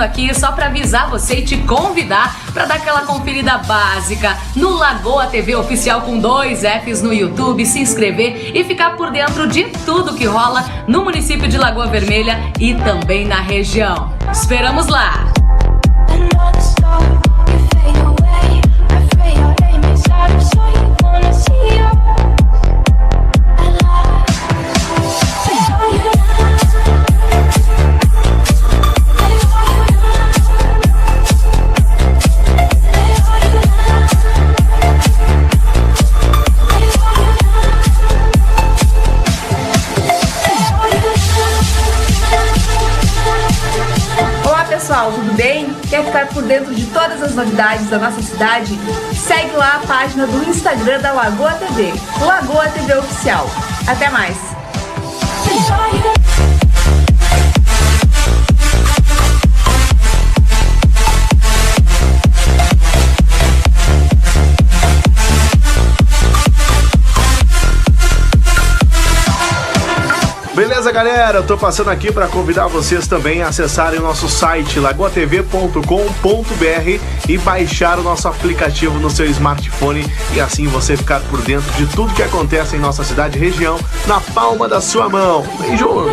aqui só para avisar você e te convidar para dar aquela conferida básica no Lagoa TV Oficial com 2 Fs no YouTube, se inscrever e ficar por dentro de tudo que rola no município de Lagoa Vermelha e também na região. Esperamos lá! Pessoal, tudo bem? Quer ficar por dentro de todas as novidades da nossa cidade? Segue lá a página do Instagram da Lagoa TV, Lagoa TV Oficial. Até mais! Beleza, galera? Eu tô passando aqui para convidar vocês também a acessarem o nosso site lagoatv.com.br e baixar o nosso aplicativo no seu smartphone e assim você ficar por dentro de tudo que acontece em nossa cidade e região na palma da sua mão. Beijo!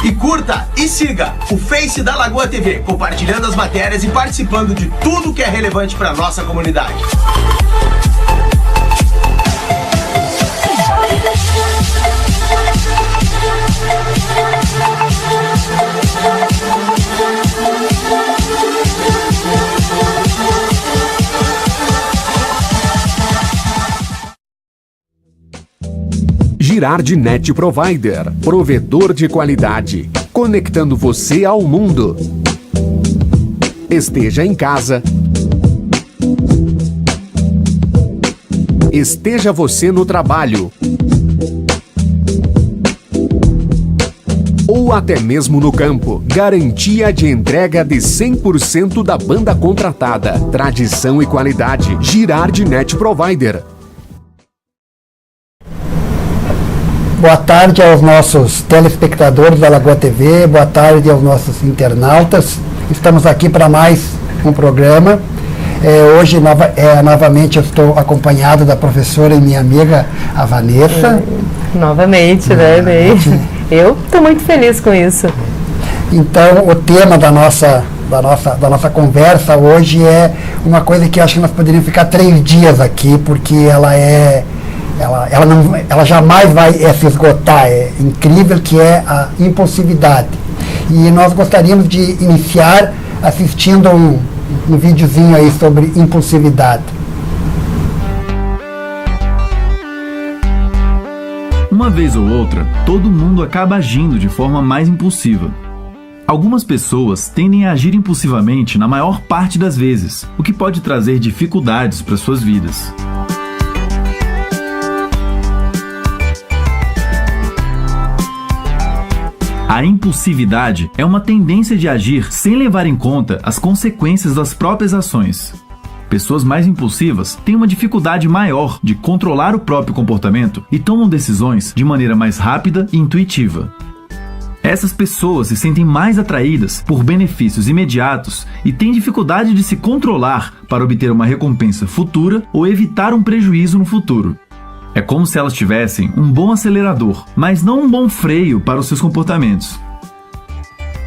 E curta e siga o Face da Lagoa TV, compartilhando as matérias e participando de tudo que é relevante para nossa comunidade. Girard Net Provider, provedor de qualidade, conectando você ao mundo. Esteja em casa. Esteja você no trabalho. Ou até mesmo no campo. Garantia de entrega de 100% da banda contratada. Tradição e qualidade. Girard Net Provider. Boa tarde aos nossos telespectadores da Lagoa TV, boa tarde aos nossos internautas. Estamos aqui para mais um programa. Hoje, novamente, eu estou acompanhado da professora e minha amiga, a Vanessa. Novamente, né, Ney? Eu estou muito feliz com isso. Então, o tema da nossa conversa hoje é uma coisa que eu acho que nós poderíamos ficar 3 dias aqui, porque ela jamais vai se esgotar. É incrível, que é a impulsividade. E nós gostaríamos de iniciar assistindo um videozinho aí sobre impulsividade. Uma vez ou outra, todo mundo acaba agindo de forma mais impulsiva. Algumas pessoas tendem a agir impulsivamente na maior parte das vezes, o que pode trazer dificuldades para suas vidas. A impulsividade é uma tendência de agir sem levar em conta as consequências das próprias ações. Pessoas mais impulsivas têm uma dificuldade maior de controlar o próprio comportamento e tomam decisões de maneira mais rápida e intuitiva. Essas pessoas se sentem mais atraídas por benefícios imediatos e têm dificuldade de se controlar para obter uma recompensa futura ou evitar um prejuízo no futuro. É como se elas tivessem um bom acelerador, mas não um bom freio para os seus comportamentos.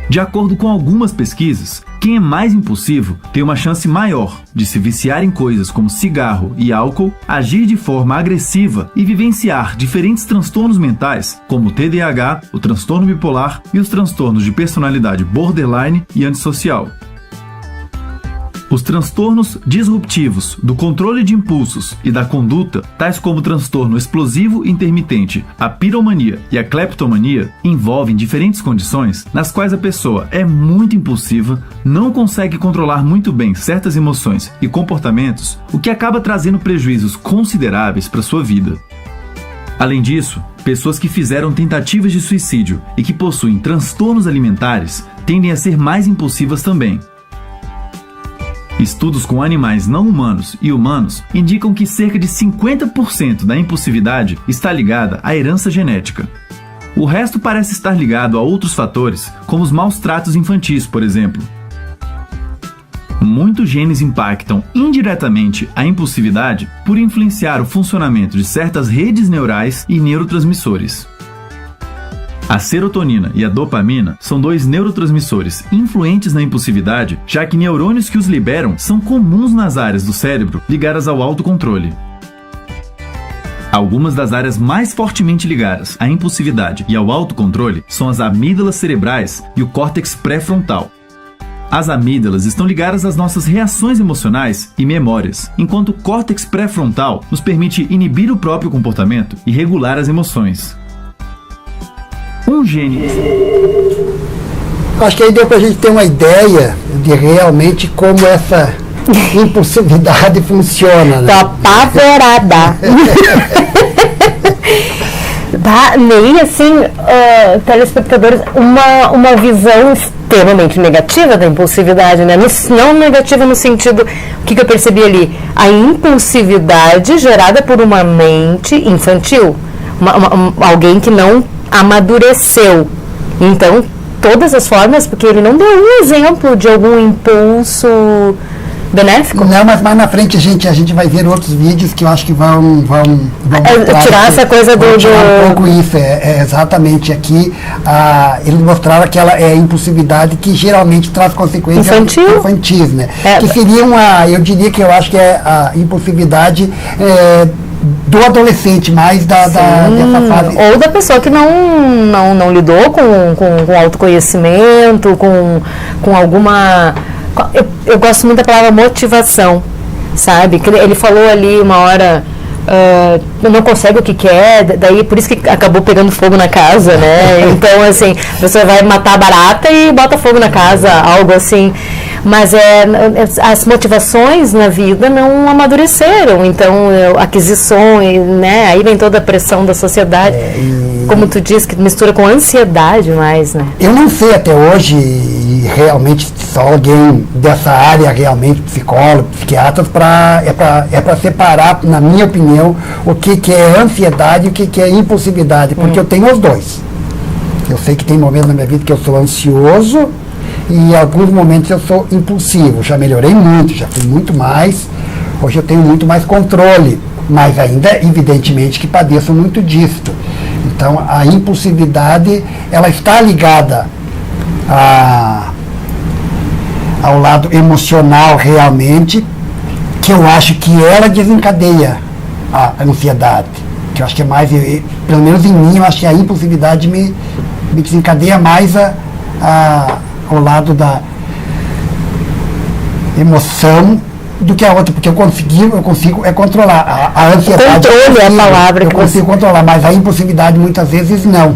De acordo com algumas pesquisas, quem é mais impulsivo tem uma chance maior de se viciar em coisas como cigarro e álcool, agir de forma agressiva e vivenciar diferentes transtornos mentais, como o TDAH, o transtorno bipolar e os transtornos de personalidade borderline e antissocial. Os transtornos disruptivos do controle de impulsos e da conduta, tais como o transtorno explosivo intermitente, a piromania e a cleptomania, envolvem diferentes condições nas quais a pessoa é muito impulsiva, não consegue controlar muito bem certas emoções e comportamentos, o que acaba trazendo prejuízos consideráveis para sua vida. Além disso, pessoas que fizeram tentativas de suicídio e que possuem transtornos alimentares tendem a ser mais impulsivas também. Estudos com animais não humanos e humanos indicam que cerca de 50% da impulsividade está ligada à herança genética. O resto parece estar ligado a outros fatores, como os maus tratos infantis, por exemplo. Muitos genes impactam indiretamente a impulsividade por influenciar o funcionamento de certas redes neurais e neurotransmissores. A serotonina e a dopamina são 2 neurotransmissores influentes na impulsividade, já que neurônios que os liberam são comuns nas áreas do cérebro ligadas ao autocontrole. Algumas das áreas mais fortemente ligadas à impulsividade e ao autocontrole são as amígdalas cerebrais e o córtex pré-frontal. As amígdalas estão ligadas às nossas reações emocionais e memórias, enquanto o córtex pré-frontal nos permite inibir o próprio comportamento e regular as emoções. Um gene... Acho que aí deu pra gente ter uma ideia de realmente como essa impulsividade funciona, né? Tô apavorada. Ney, assim, telespectadores, uma visão extremamente negativa da impulsividade, né? Não negativa no sentido, o que eu percebi ali? A impulsividade gerada por uma mente infantil, alguém que não amadureceu. Então, todas as formas, porque ele não deu um exemplo de algum impulso benéfico? Não, mas mais na frente a gente vai ver outros vídeos que eu acho que vão tirar essa coisa tirar um pouco isso, exatamente aqui eles mostraram aquela impulsividade que geralmente traz consequências infantis, né? Que seria eu diria que eu acho que é a impulsividade do adolescente, mais dessa fase. Ou da pessoa que não lidou com autoconhecimento, com alguma... Eu gosto muito da palavra motivação, sabe? Ele falou ali uma hora, não consegue o que quer, daí por isso que acabou pegando fogo na casa, né? Então, assim, a pessoa vai matar a barata e bota fogo na casa, algo assim. Mas as motivações na vida não amadureceram, então aquisições, né? Aí vem toda a pressão da sociedade, como tu disse, que mistura com ansiedade mais, né? Eu não sei até hoje, realmente, só alguém dessa área, realmente, psicólogo, psiquiatras, para separar, na minha opinião, o que é ansiedade e o que é impulsividade, porque eu tenho os dois. Eu sei que tem momentos na minha vida que eu sou ansioso, e em alguns momentos eu sou impulsivo. Já melhorei muito, já fui muito mais. Hoje eu tenho muito mais controle, mas ainda, evidentemente, que padeço muito disso. Então, a impulsividade, ela está ligada ao lado emocional, realmente, que eu acho que ela desencadeia a ansiedade. Que eu acho que é mais, pelo menos em mim, eu acho que a impulsividade me desencadeia mais ao lado da emoção do que a outra, porque eu consigo controlar a ansiedade. Controle é a palavra. Eu consigo controlar, mas a impulsividade muitas vezes não.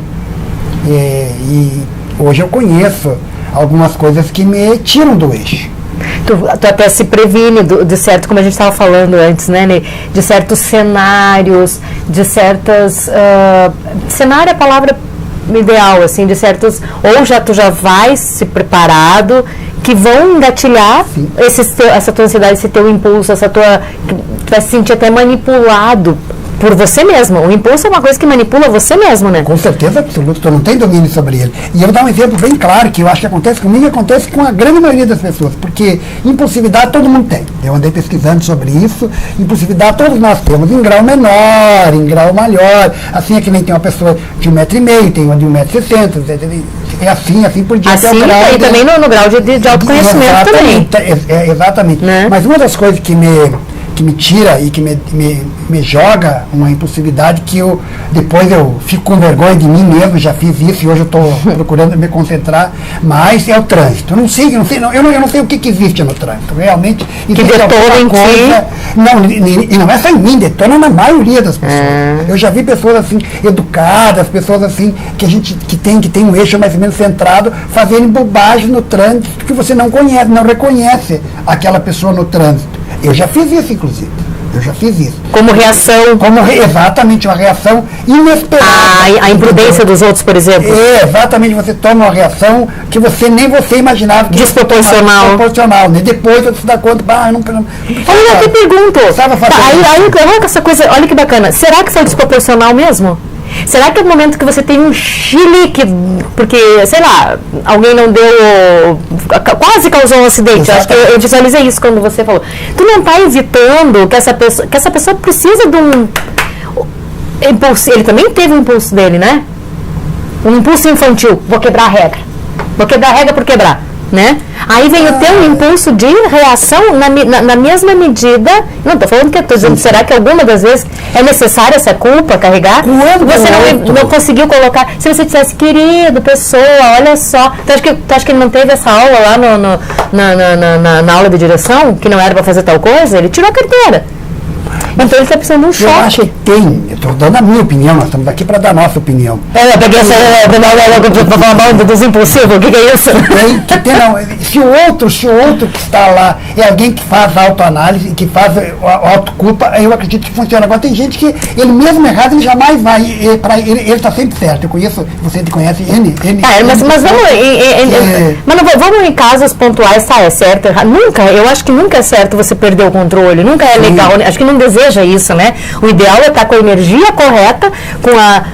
E hoje eu conheço algumas coisas que me tiram do eixo. Tu até se previne de certo, como a gente estava falando antes, né, Ney? De certos cenários, de certas... cenário é a palavra ideal, assim, de certos... Ou tu já vai se preparado, que vão engatilhar essa tua ansiedade, esse teu impulso, tu vai se sentir até manipulado por você mesmo. O impulso é uma coisa que manipula você mesmo, né? Com certeza absoluta, tu não tem domínio sobre ele. E eu vou dar um exemplo bem claro, que eu acho que acontece comigo e acontece com a grande maioria das pessoas, porque impulsividade todo mundo tem. Eu andei pesquisando sobre isso, impulsividade todos nós temos, em grau menor, em grau maior, assim é que nem tem uma pessoa de 1,5 m, tem uma de 1,60 m, é assim por diante. Assim, e também no grau de autoconhecimento também. Exatamente. Né? Mas uma das coisas que me tira e que me joga uma impulsividade que depois eu fico com vergonha de mim mesmo, já fiz isso e hoje eu estou procurando me concentrar mais, é o trânsito. Eu não sei o que existe no trânsito. Realmente existe alguma coisa. E não é só em mim, detona na maioria das pessoas. Eu já vi pessoas assim, educadas, pessoas assim, que tem um eixo mais ou menos centrado, fazendo bobagem no trânsito que você não conhece, não reconhece aquela pessoa no trânsito. Eu já fiz isso, inclusive. Eu já fiz isso. Como reação? Exatamente, uma reação inesperada. A imprudência dos outros, por exemplo. Exatamente, você toma uma reação que nem você imaginava. Que desproporcional. Desproporcional, né? Depois você se dá conta, eu não Aí eu te pergunto, aí essa coisa, olha que bacana, será que foi desproporcional mesmo? Será que é o momento que você tem um chilique, porque, sei lá, alguém não deu, quase causou um acidente? Acho que eu visualizei isso quando você falou. Tu não está evitando que essa pessoa precisa de um impulso, ele também teve o impulso dele, né? Um impulso infantil, vou quebrar a regra por quebrar. Né? Aí vem o teu impulso de reação na mesma medida. Não estou falando que estou dizendo, será que alguma das vezes é necessária essa culpa carregar? Você não conseguiu colocar. Se você dissesse, querido, pessoa, olha só. Tu acha que ele não teve essa aula lá na aula de direção, que não era para fazer tal coisa? Ele tirou a carteira. Então ele está precisando de um choque. Eu acho que tem, eu estou dando a minha opinião, nós estamos aqui para dar a nossa opinião. Eu peguei essa para falar mal dos impulsivos, o que é isso? Se o outro que está lá é alguém que faz autoanálise, que faz autoculpa, eu acredito que funciona. Agora tem gente que ele mesmo errado, ele jamais vai, ele está sempre certo. Eu conheço, você conhece mas vamos em casos pontuais, é certo, errado. Eu acho que nunca é certo você perder o controle, nunca é legal, acho que não deseja isso, né? O ideal é estar com a energia correta,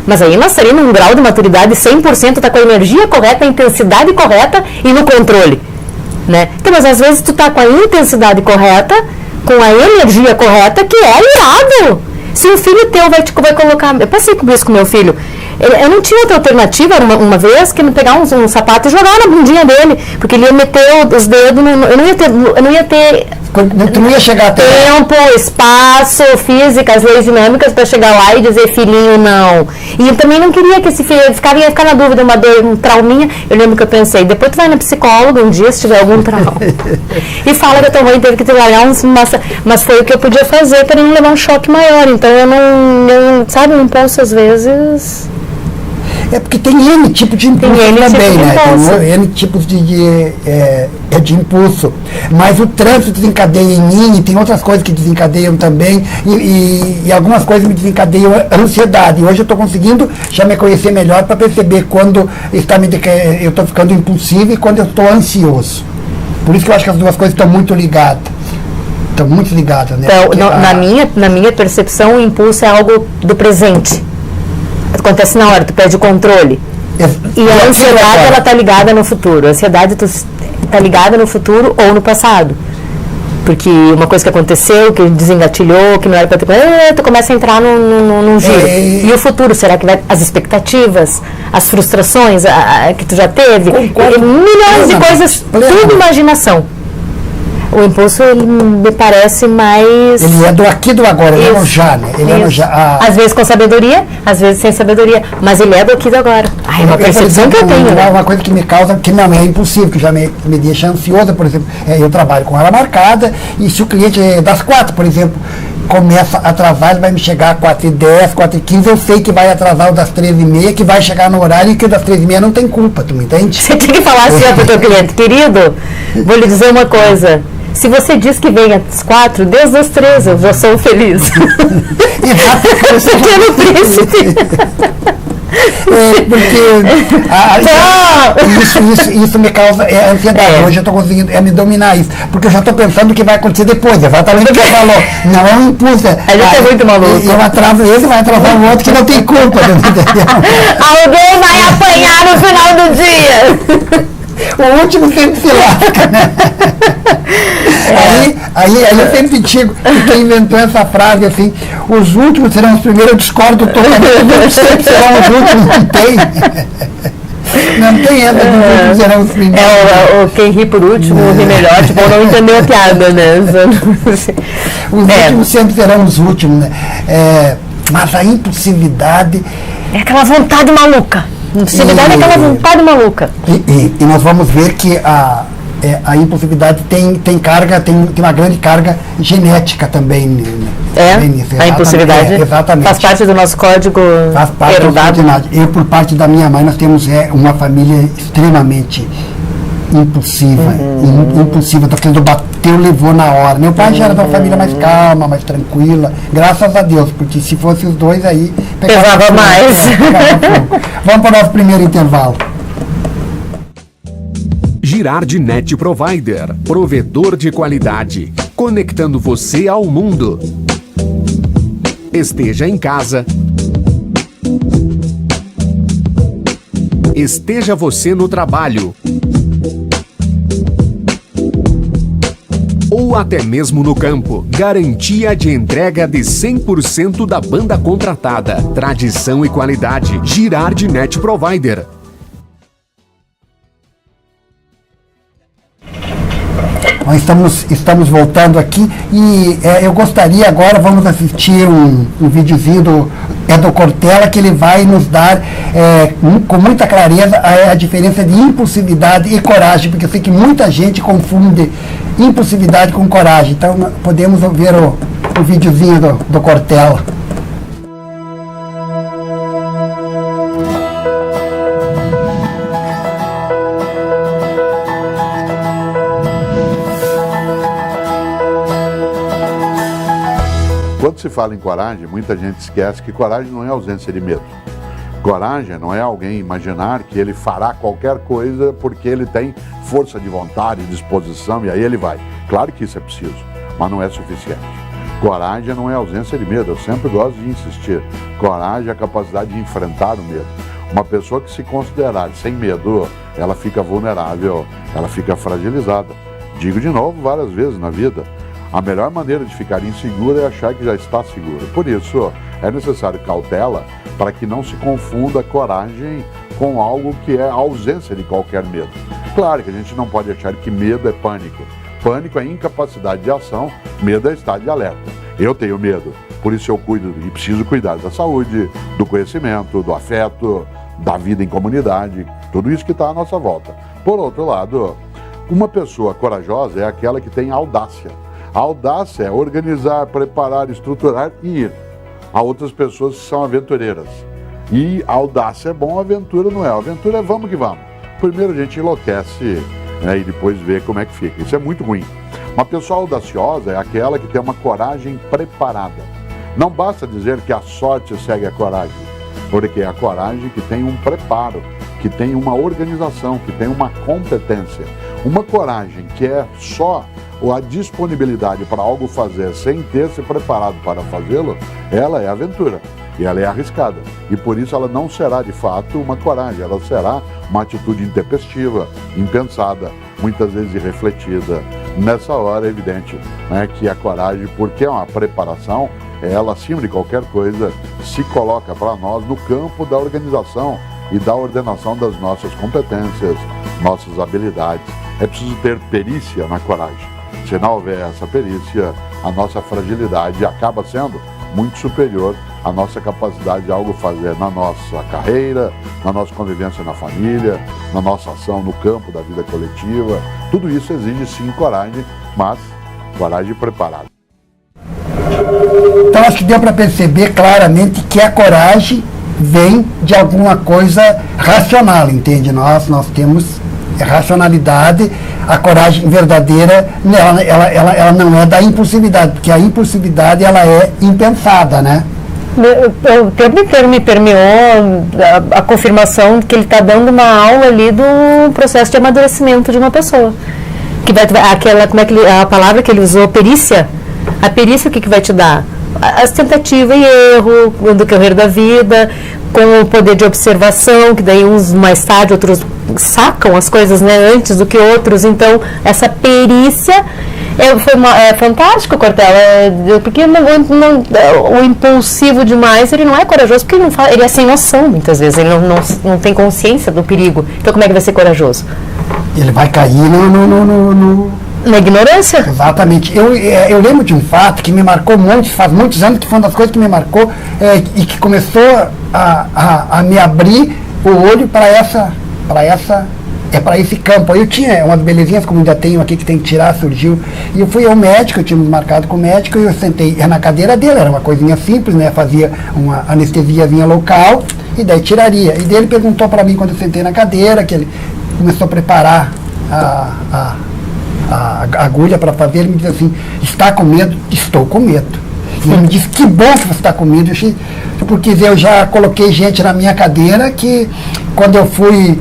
mas aí nós estaríamos num grau de maturidade 100%, estar com a energia correta, a intensidade correta e no controle, né? Então, mas às vezes tu tá com a intensidade correta, com a energia correta, que é irado. Se o filho teu vai colocar... Eu passei com isso com meu filho. Eu não tinha outra alternativa uma vez que me pegar um sapato e jogar na bundinha dele, porque ele ia meter os dedos, eu não ia ter tu não ia chegar até tempo, espaço, física, as leis dinâmicas para chegar lá e dizer filhinho não. E eu também não queria que esse filho ia ficar na dúvida, uma dor, um trauminha. Eu lembro que eu pensei, depois tu vai na psicóloga um dia se tiver algum trauma e fala que a tua mãe teve que te largar mas foi o que eu podia fazer para não levar um choque maior. Então eu não sabe, um impulso às vezes. É porque tem N tipos de impulso também, né? Tem N tipos de impulso. Mas o trânsito desencadeia em mim, e tem outras coisas que desencadeiam também, e algumas coisas me desencadeiam a ansiedade. E hoje eu estou conseguindo já me conhecer melhor para perceber quando eu estou ficando impulsivo e quando eu estou ansioso. Por isso que eu acho que as duas coisas estão muito ligadas. Estão muito ligadas, né? Então, na minha percepção, o impulso é algo do presente. Acontece na hora, tu perde o controle. E a ansiedade, ela está ligada no futuro. A ansiedade está ligada no futuro ou no passado. Porque uma coisa que aconteceu, que desengatilhou, que não era para ter... tu começa a entrar num giro. E o futuro, será que vai... As expectativas, as frustrações que tu já teve, milhões de coisas, tudo imaginação. O impulso, ele me parece mais... Ele é do aqui e do agora, ele é no já, né? Ele é no já. Às vezes com sabedoria, às vezes sem sabedoria, mas ele é do aqui e do agora. É uma percepção que eu tenho. Uma coisa que me causa, que não é impossível, que já me deixa ansiosa, por exemplo, eu trabalho com hora marcada, e se o cliente é das 4, por exemplo, começa a atrasar, ele vai me chegar às 4h10, 4h15, eu sei que vai atrasar o das 13h30, que vai chegar no horário e que o das 13h30 não tem culpa, tu me entende? Você tem que falar assim para o teu cliente, querido, vou lhe dizer uma coisa. Se você diz que vem às 4, desde as 13 eu já sou feliz. Pequeno príncipe. Porque isso me causa ansiedade. Hoje eu estou conseguindo me dominar isso. Porque eu já estou pensando o que vai acontecer depois. Exatamente o que você falou. Não é um impulso. A gente é muito maluco. Eu atraso esse, vai atrasar o outro que não tem culpa. Alguém vai apanhar no final do dia. O último sempre se lasca, né? Aí eu sempre digo, quem inventou essa frase assim, os últimos serão os primeiros, eu discordo totalmente, sempre serão os últimos, não tem. Não tem essa de os últimos serão os primeiros. Quem ri por último, ri melhor, tipo, não entendeu a piada, né? Os últimos sempre serão os últimos, né? Mas a impulsividade... É aquela vontade maluca. Impulsividade é aquela vontade maluca. E nós vamos ver que a impulsividade tem carga, tem uma grande carga genética também. Nisso, a impulsividade faz parte do nosso código herdado. Eu, por parte da minha mãe, nós temos uma família extremamente impulsiva, impulsiva, daquele do bateu, levou na hora. Meu pai já era de uma família mais calma, mais tranquila, graças a Deus, porque se fosse os dois aí... Pesava mais. Vamos para o nosso primeiro intervalo. Girard Net Provider, provedor de qualidade, conectando você ao mundo. Esteja em casa, esteja você no trabalho, ou até mesmo no campo. Garantia de entrega de 100% da banda contratada. Tradição e qualidade. Girard Net Provider. Nós estamos voltando aqui e eu gostaria agora, vamos assistir um videozinho do Cortella, que ele vai nos dar com muita clareza a diferença de impulsividade e coragem, porque eu sei que muita gente confunde impulsividade com coragem. Então podemos ver o videozinho do Cortella. Quando se fala em coragem, muita gente esquece que coragem não é ausência de medo. Coragem não é alguém imaginar que ele fará qualquer coisa porque ele tem força de vontade, disposição e aí ele vai. Claro que isso é preciso, mas não é suficiente. Coragem não é ausência de medo, eu sempre gosto de insistir. Coragem é a capacidade de enfrentar o medo. Uma pessoa que se considerar sem medo, ela fica vulnerável, ela fica fragilizada. Digo de novo várias vezes na vida. A melhor maneira de ficar inseguro é achar que já está seguro. Por isso, é necessário cautela para que não se confunda coragem com algo que é a ausência de qualquer medo. Claro que a gente não pode achar que medo é pânico. Pânico é incapacidade de ação, medo é estado de alerta. Eu tenho medo, por isso eu cuido e preciso cuidar da saúde, do conhecimento, do afeto, da vida em comunidade, tudo isso que está à nossa volta. Por outro lado, uma pessoa corajosa é aquela que tem audácia. A audácia é organizar, preparar, estruturar e ir. Há outras pessoas que são aventureiras. E a audácia é bom, a aventura não é. A aventura é vamos que vamos. Primeiro a gente enlouquece, né, e depois vê como é que fica. Isso é muito ruim. Uma pessoa audaciosa é aquela que tem uma coragem preparada. Não basta dizer que a sorte segue a coragem, porque é a coragem que tem um preparo, que tem uma organização, que tem uma competência. Uma coragem que é só a disponibilidade para algo fazer sem ter se preparado para fazê-lo, ela é aventura e ela é arriscada. E por isso ela não será de fato uma coragem, ela será uma atitude intempestiva, impensada, muitas vezes irrefletida. Nessa hora é evidente, né, que a coragem, porque é uma preparação, ela acima de qualquer coisa se coloca para nós no campo da organização e da ordenação das nossas competências, nossas habilidades. É preciso ter perícia na coragem. Se não houver essa perícia, a nossa fragilidade acaba sendo muito superior à nossa capacidade de algo fazer na nossa carreira, na nossa convivência na família, na nossa ação no campo da vida coletiva. Tudo isso exige sim coragem, mas coragem preparada. Então acho que deu para perceber claramente que a coragem vem de alguma coisa racional, entende? Nós temos racionalidade. A coragem verdadeira, ela não é da impulsividade, porque a impulsividade ela é impensada, né? O tempo inteiro me permeou a confirmação que ele está dando uma aula ali do processo de amadurecimento de uma pessoa. Que vai, a palavra que ele usou, perícia. A perícia o que vai te dar? As tentativas e erro do decorrer da vida, com o poder de observação, que daí uns mais tarde, outros sacam as coisas, né, antes do que outros. Então, essa perícia foi fantástico, Cortella, porque o impulsivo demais, ele não é corajoso, porque ele é sem noção, muitas vezes, ele não tem consciência do perigo. Então, como é que vai ser corajoso? Ele vai cair na ignorância. Exatamente. Eu lembro de um fato que me marcou muito, faz muitos anos, que foi uma das coisas que me marcou e que começou a me abrir o olho para esse campo. Eu tinha umas belezinhas, como ainda tenho aqui, que tem que tirar, surgiu. E eu fui ao médico, eu tinha me marcado com o médico, e eu sentei na cadeira dele, era uma coisinha simples, né? Fazia uma anestesiazinha local, e daí tiraria. E daí ele perguntou para mim, quando eu sentei na cadeira, que ele começou a preparar a agulha para fazer, ele me diz assim, está com medo? Estou com medo. E ele me disse, que bom que você está com medo, porque eu já coloquei gente na minha cadeira que quando eu fui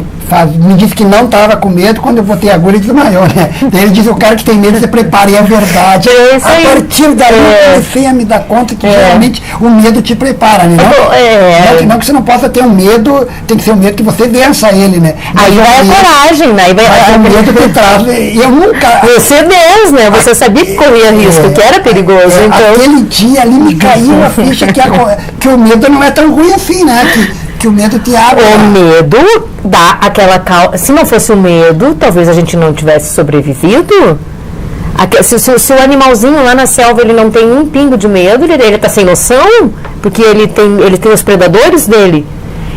me disse que não estava com medo, quando eu botei a agulha desmaiou, né? Daí ele disse, o cara que tem medo se prepara, e é verdade. A partir daí eu comecei a me dar conta que realmente o medo te prepara, né? Não que você não possa ter um medo, tem que ser um medo que você vença ele, né? Aí vai a coragem, né? Mas o medo que traz, eu nunca... Você é Deus, né? Você sabia que corria risco, que era perigoso, então... Aquele dia ali me caiu a ficha que o medo não é tão ruim assim, né? Que o medo te abre. O medo dá aquela calma. Se não fosse o medo, talvez a gente não tivesse sobrevivido. Se o animalzinho lá na selva ele não tem um pingo de medo, ele tá sem noção, porque ele tem os predadores dele.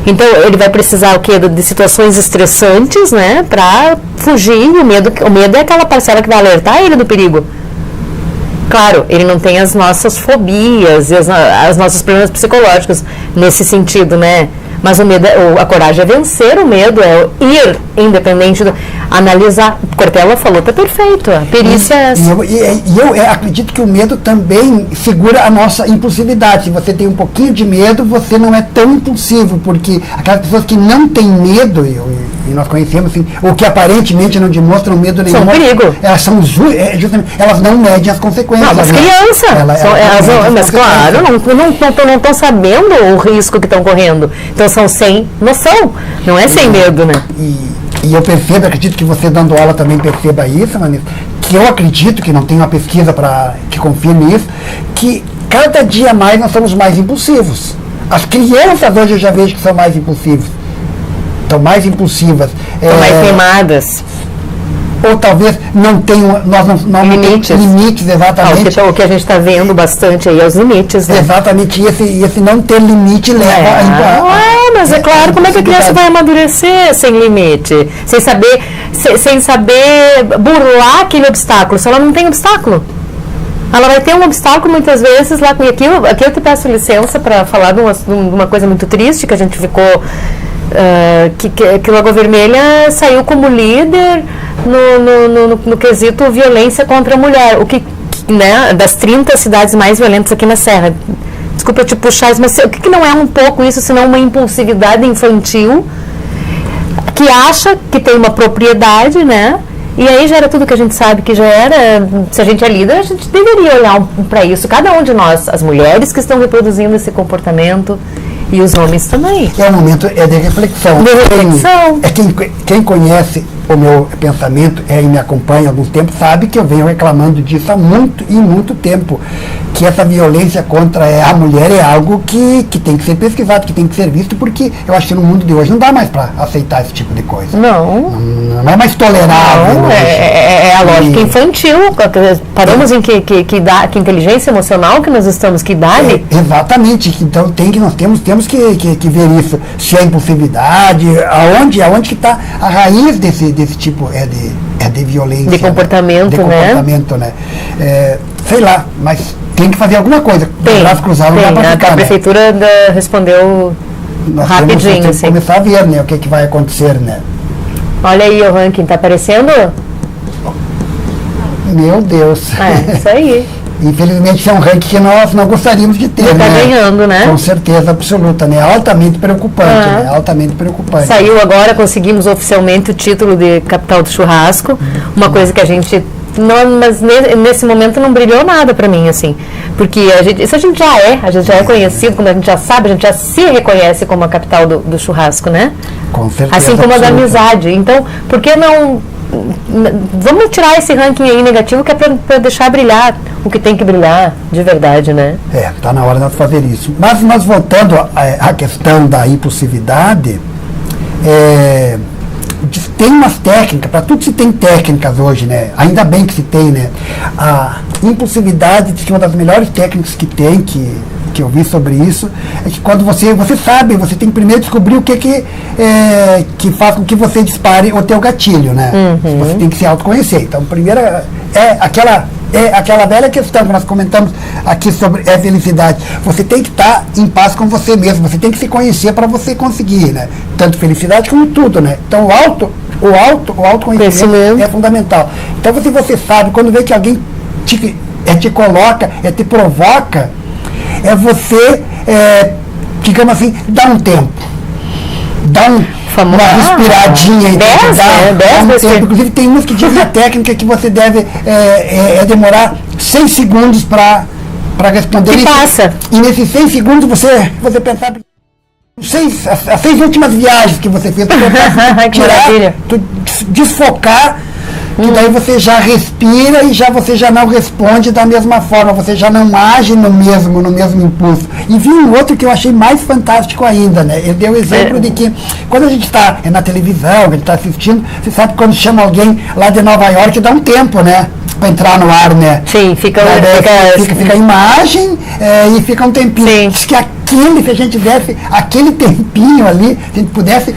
Então ele vai precisar o quê? De situações estressantes, né? Pra fugir. O medo é aquela parcela que vai alertar ele do perigo. Claro, ele não tem as nossas fobias e os nossos problemas psicológicos nesse sentido, né? Mas o medo, a coragem é vencer o medo, é ir independente do... Analisar. Cortella falou, tá perfeito. A perícia é essa. Eu acredito que o medo também segura a nossa impulsividade. Se você tem um pouquinho de medo, você não é tão impulsivo, porque aquelas pessoas que não têm medo, e nós conhecemos assim, ou que aparentemente não demonstram medo nenhum. São perigo. Elas são justamente, elas não medem as consequências. Não, mas criança. Mas claro, não estão sabendo o risco que estão correndo. Então são sem noção. Não é sem medo, né? E eu acredito que você dando aula também perceba isso, Vanessa, que eu acredito que não tem uma pesquisa que confirme isso, que cada dia mais nós somos mais impulsivos. As crianças hoje eu já vejo que são mais impulsivas. Estão mais impulsivas. Estão mais queimadas. Ou talvez não tenham, nós não temos limites, exatamente. O que a gente está vendo bastante aí é os limites, né? Exatamente, e esse não ter limite leva mas é claro, como é que a criança vai amadurecer sem limite? Sem saber burlar aquele obstáculo, se ela não tem obstáculo. Ela vai ter um obstáculo muitas vezes lá com aquilo. Aqui eu te peço licença para falar de uma coisa muito triste que a gente ficou... que Lagoa Vermelha saiu como líder no quesito violência contra a mulher, né, das 30 cidades mais violentas aqui na Serra. Desculpa te puxar isso, mas o que não é um pouco isso, senão uma impulsividade infantil que acha que tem uma propriedade, né? E aí já era tudo que a gente sabe que já era. Se a gente é líder, a gente deveria olhar para isso. Cada um de nós, as mulheres que estão reproduzindo esse comportamento e os homens também. É um momento de reflexão. Quem conhece o meu pensamento e me acompanha há algum tempo sabe que eu venho reclamando disso há muito tempo, que essa violência contra a mulher é algo que tem que ser pesquisado, que tem que ser visto, porque eu acho que no mundo de hoje não dá mais para aceitar esse tipo de coisa. Não é mais tolerável. É a lógica infantil. Paramos em que inteligência emocional que nós estamos, que idade? Exatamente. Então nós temos que ver isso. Se é impulsividade, aonde que está a raiz desse tipo de violência. De comportamento, né? Sei lá, mas tem que fazer alguma coisa. Braço cruzado não dá pra ficar, a prefeitura respondeu rapidinho. Nós temos que começar a ver, né, o que vai acontecer, né? Olha aí o ranking, tá aparecendo? Meu Deus. Isso aí. Infelizmente é um ranking que nós não gostaríamos de ter, tá ganhando, né? Com certeza absoluta, né? Altamente preocupante, né? Altamente preocupante. Saiu agora, conseguimos oficialmente o título de capital do churrasco, uma coisa que a gente... mas nesse momento não brilhou nada para mim, assim, porque a gente já é conhecido, como a gente já sabe, a gente já se reconhece como a capital do churrasco, né? Com certeza. Assim como a da amizade. Então, por que não... Vamos tirar esse ranking aí negativo, que é para deixar brilhar o que tem que brilhar de verdade, né? Tá na hora de nós fazer isso. Mas nós voltando à questão da impulsividade, tem umas técnicas, para tudo se tem técnicas hoje, né? Ainda bem que se tem, né? A impulsividade, diz que uma das melhores técnicas que tem, que eu vi sobre isso, é que quando você sabe, você tem que primeiro descobrir o que faz com que você dispare o teu gatilho, né? Você tem que se autoconhecer. Então, primeiro aquela velha questão que nós comentamos aqui sobre a felicidade. Você tem que estar em paz com você mesmo, você tem que se conhecer para você conseguir, né? Tanto felicidade como tudo, né? Então, O autoconhecimento é fundamental. Então, você sabe, quando vê que alguém te coloca, te provoca, você, digamos assim, dá um tempo. Dá uma respiradinha. Dá um tempo. Inclusive, tem uns que dizem a técnica que você deve demorar 6 segundos para responder. E passa. E nesses 6 segundos, você pensar... As 6 últimas viagens que você fez, desfocar, que daí você já respira e você já não responde da mesma forma, você já não age no mesmo impulso. E vi um outro que eu achei mais fantástico ainda, né? Ele deu o exemplo de que quando a gente está na televisão, a gente está assistindo, você sabe que quando chama alguém lá de Nova York, dá um tempo, né? Para entrar no ar, né? Sim, fica a imagem e fica um tempinho. Sim. Diz que se a gente desse aquele tempinho ali, se a gente pudesse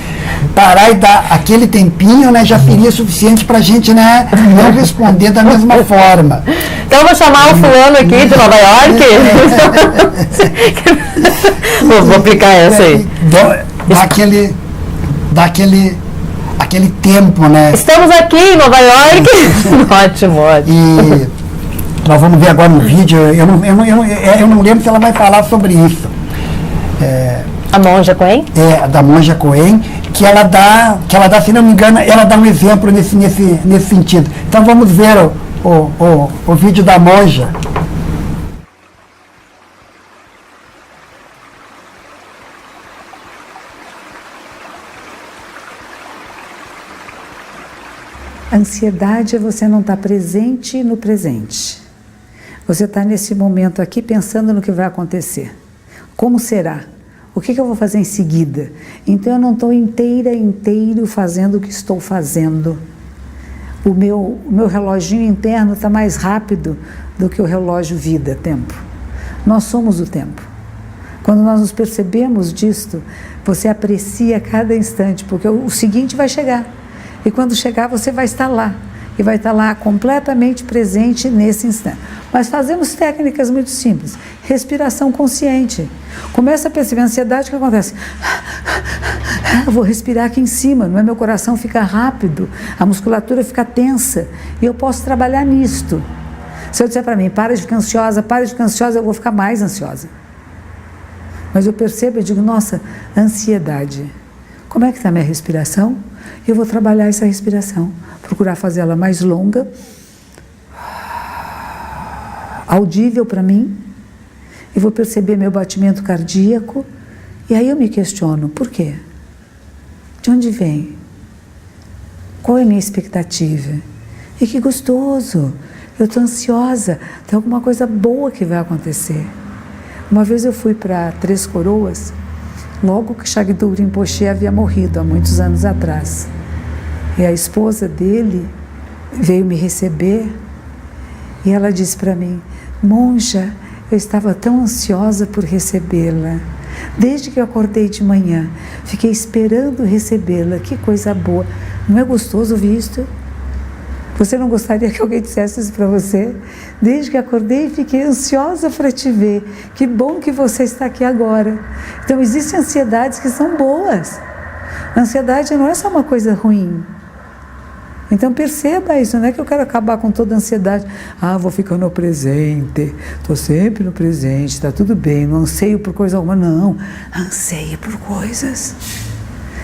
parar e dar aquele tempinho, né, já seria suficiente para a gente, né, não responder da mesma forma. Então eu vou chamar o fulano aqui de Nova York. Vou aplicar essa aí. Dá aquele tempo, né? Estamos aqui em Nova York. Ótimo. E nós vamos ver agora no vídeo, eu não lembro se ela vai falar sobre isso. A Monja Coen? Da Monja Coen, que ela dá, se não me engano, ela dá um exemplo nesse sentido. Então vamos ver o vídeo da Monja. Ansiedade é você não estar presente no presente. Você está nesse momento aqui pensando no que vai acontecer. Como será? O que eu vou fazer em seguida? Então eu não estou inteiro fazendo o que estou fazendo. O meu reloginho interno está mais rápido do que o relógio vida, tempo. Nós somos o tempo. Quando nós nos percebemos disto, você aprecia cada instante, porque o seguinte vai chegar. E quando chegar, você vai estar lá. E vai estar lá completamente presente nesse instante. Mas fazemos técnicas muito simples. Respiração consciente. Começa a perceber a ansiedade, o que acontece? Eu vou respirar aqui em cima, não é? Meu coração fica rápido, a musculatura fica tensa. E eu posso trabalhar nisto. Se eu disser para mim, para de ficar ansiosa, eu vou ficar mais ansiosa. Mas eu percebo e digo, nossa, ansiedade. Como é que está a minha respiração? Eu vou trabalhar essa respiração, procurar fazer ela mais longa, audível para mim, e vou perceber meu batimento cardíaco, e aí eu me questiono, por quê? De onde vem? Qual é a minha expectativa? E que gostoso, eu estou ansiosa, tem alguma coisa boa que vai acontecer. Uma vez eu fui para Três Coroas, logo que Shagdu Rinpoche havia morrido, há muitos anos atrás. E a esposa dele veio me receber e ela disse para mim, monja, eu estava tão ansiosa por recebê-la. Desde que eu acordei de manhã, fiquei esperando recebê-la, que coisa boa. Não é gostoso ouvir isto? Você não gostaria que alguém dissesse isso para você? Desde que acordei, fiquei ansiosa para te ver. Que bom que você está aqui agora. Então, existem ansiedades que são boas. A ansiedade não é só uma coisa ruim. Então, perceba isso. Não é que eu quero acabar com toda a ansiedade. Vou ficar no presente. Estou sempre no presente. Está tudo bem. Não anseio por coisa alguma. Não. Anseie por coisas.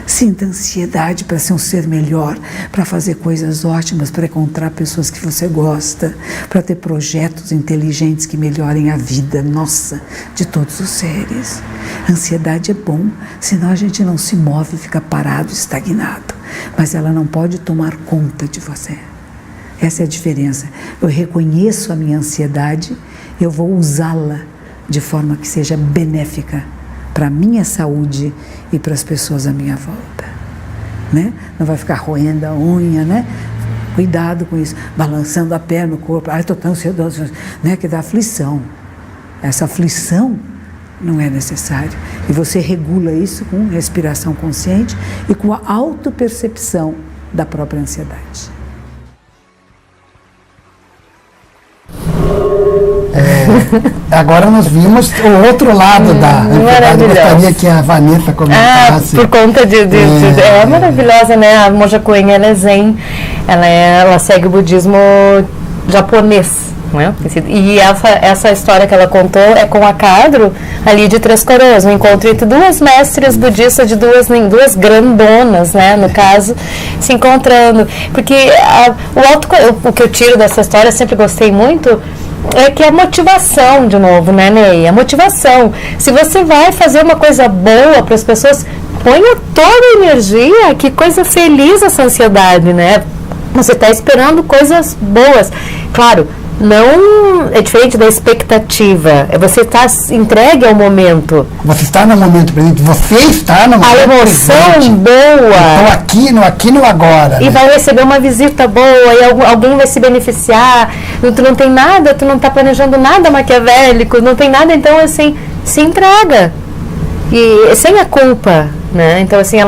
Sinta ansiedade para ser um ser melhor, para fazer coisas ótimas, para encontrar pessoas que você gosta, para ter projetos inteligentes que melhorem a vida, nossa, de todos os seres. Ansiedade é bom, senão a gente não se move, fica parado, estagnado. Mas ela não pode tomar conta de você. Essa é a diferença. Eu reconheço a minha ansiedade, eu vou usá-la de forma que seja benéfica para a minha saúde e para as pessoas à minha volta, né? Não vai ficar roendo a unha, né? Cuidado com isso, balançando a perna, o corpo, estou tão ansioso, né? Que dá aflição. Essa aflição não é necessário. E você regula isso com respiração consciente e com a autopercepção da própria ansiedade. Agora nós vimos o outro lado da enfermidade. Gostaria que a Vanessa comentasse. Por conta é maravilhosa, né? A monja Coen, ela é zen, ela segue o budismo japonês. Né? E essa história que ela contou é com a Cadro ali de Três Coroas, um encontro entre duas mestres budistas de duas grandonas, né, no caso, se encontrando, porque o que eu tiro dessa história, eu sempre gostei muito, é que a motivação, de novo, né, Ney? A motivação. Se você vai fazer uma coisa boa para as pessoas, ponha toda a energia, que coisa feliz essa ansiedade, né? Você está esperando coisas boas. Claro, não é diferente da expectativa. Você está entregue ao momento. Você está no momento presente. Você está no momento presente. A emoção presente. Boa. Estou aqui no agora. E né? Vai receber uma visita boa e alguém vai se beneficiar. Tu não tem nada, tu não está planejando nada maquiavélico, não tem nada, então assim, se entrega. E sem a culpa, né? Então assim,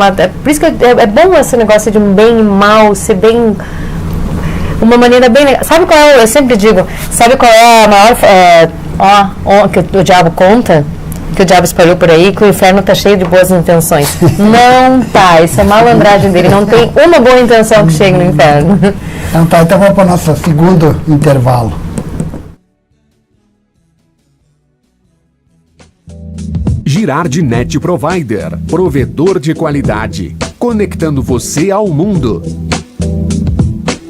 por isso que é bom esse negócio de um bem e mal, ser bem... Uma maneira bem legal. Sabe qual é? Eu sempre digo, sabe qual é a maior que o diabo conta? Que o diabo espalhou por aí, que o inferno está cheio de boas intenções. Não tá, isso é malandragem dele. Não tem uma boa intenção que chegue no inferno. Então tá, então vamos para o nosso segundo intervalo. Girard Net Provider, provedor de qualidade, conectando você ao mundo.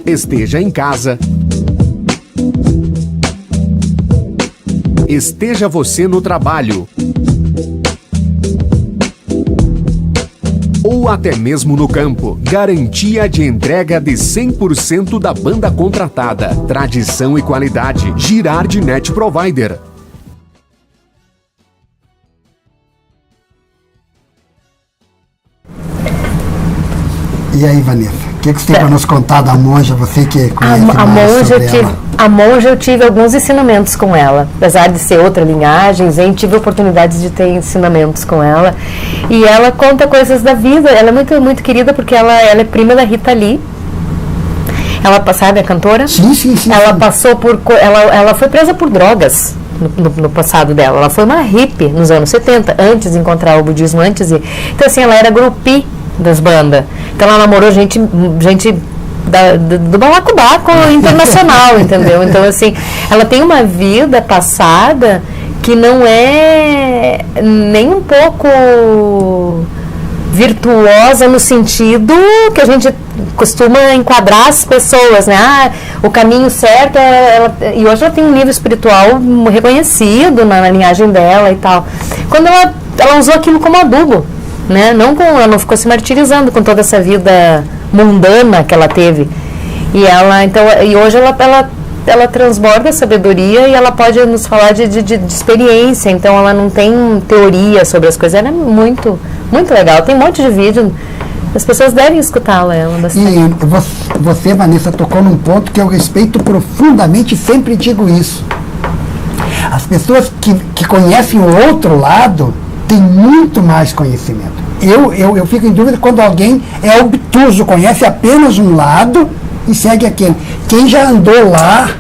Esteja em casa. Esteja você no trabalho. Ou até mesmo no campo. Garantia de entrega de 100% da banda contratada. Tradição e qualidade. Girard Net Provider. E aí, Vanessa, o que você tem para nos contar da monja, você que conhece a monja eu tive alguns ensinamentos com ela, apesar de ser outra linhagem, tive oportunidades de ter ensinamentos com ela, e ela conta coisas da vida. Ela é muito, muito querida porque ela é prima da Rita Lee. Ela, sabe a cantora? Sim. Ela passou ela foi presa por drogas no passado dela. Ela foi uma hippie nos anos 70, antes de encontrar o budismo, então assim, ela era groupie das bandas. Então ela namorou gente do balacobaco internacional, entendeu? Então assim, ela tem uma vida passada que não é nem um pouco virtuosa no sentido que a gente costuma enquadrar as pessoas, né? O caminho certo e hoje ela tem um nível espiritual reconhecido na linhagem dela e tal. Quando ela usou aquilo como adubo, né? Ela não ficou se martirizando com toda essa vida mundana que ela teve. E hoje ela transborda a sabedoria e ela pode nos falar de experiência. Então ela não tem teoria sobre as coisas. Ela é muito, muito legal. Tem um monte de vídeo. As pessoas devem escutá-la. E você, Vanessa, tocou num ponto que eu respeito profundamente e sempre digo isso. As pessoas que conhecem o outro lado tem muito mais conhecimento. Eu fico em dúvida quando alguém é obtuso, conhece apenas um lado e segue aquele. Quem já andou lá,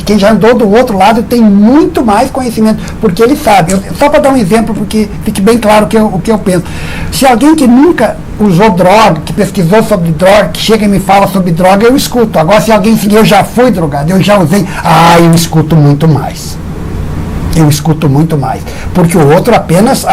quem já andou do outro lado tem muito mais conhecimento, porque ele sabe. Só para dar um exemplo, porque fique bem claro o que eu penso. Se alguém que nunca usou droga, que pesquisou sobre droga, que chega e me fala sobre droga, eu escuto. Agora, se alguém eu já fui drogado, eu já usei, eu escuto muito mais. Eu escuto muito mais, porque o outro apenas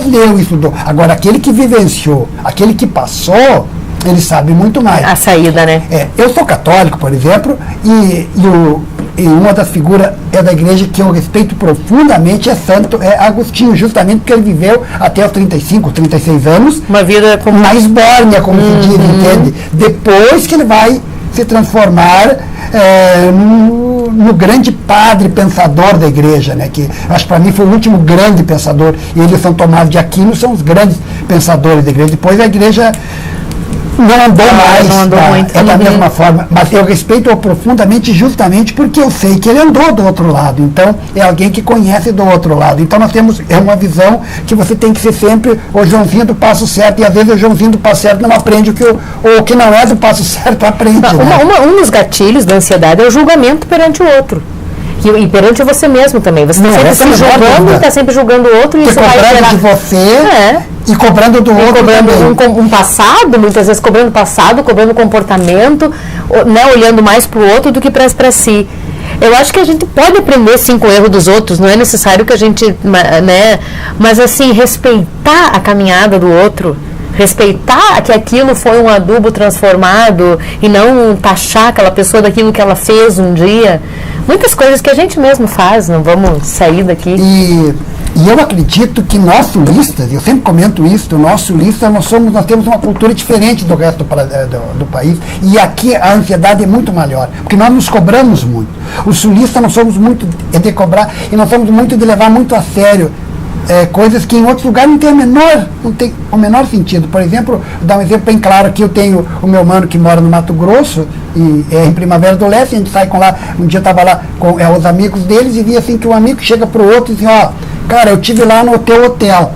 leu, estudou. Agora, aquele que vivenciou, aquele que passou, ele sabe muito mais. A saída, né? Eu sou católico, por exemplo, e uma das figuras da igreja que eu respeito profundamente é Agostinho, justamente porque ele viveu até os 35, 36 anos. Uma vida na esbórnia, como se diz, entende? Depois que ele vai se transformar no grande padre pensador da igreja, né? Que acho que para mim foi o último grande pensador, e ele e São Tomás de Aquino são os grandes pensadores da igreja. Depois a igreja não andou mais, não andou muito. Da mesma forma, mas eu respeito-o profundamente justamente porque eu sei que ele andou do outro lado, então é alguém que conhece do outro lado. Então nós temos uma visão que você tem que ser sempre o Joãozinho do passo certo, e às vezes o Joãozinho do passo certo não aprende o que não é do passo certo aprende. Um dos gatilhos da ansiedade é o julgamento perante o outro. E perante você mesmo também. Você está sempre se julgando, está sempre julgando o outro, e isso vai cobrando de você e cobrando do outro cobrando um passado, muitas vezes cobrando passado, cobrando comportamento, né, olhando mais para o outro do que para si. Eu acho que a gente pode aprender sim com o erro dos outros, não é necessário que a gente, né, mas assim, respeitar a caminhada do outro, respeitar que aquilo foi um adubo transformado e não taxar aquela pessoa daquilo que ela fez um dia. Muitas coisas que a gente mesmo faz, não vamos sair daqui. E eu acredito que nós sulistas, eu sempre comento isso, nós sulistas, nós temos uma cultura diferente do resto do país, e aqui a ansiedade é muito maior, porque nós nos cobramos muito. Os sulistas nós somos muito de cobrar, e nós somos muito de levar muito a sério coisas que em outros lugares não tem o menor sentido. Por exemplo, dar um exemplo bem claro aqui, eu tenho o meu mano que mora no Mato Grosso, e em Primavera do Leste, a gente sai com lá, um dia eu estava lá com os amigos deles e vi assim que um amigo chega para o outro e diz, cara, eu estive lá no teu hotel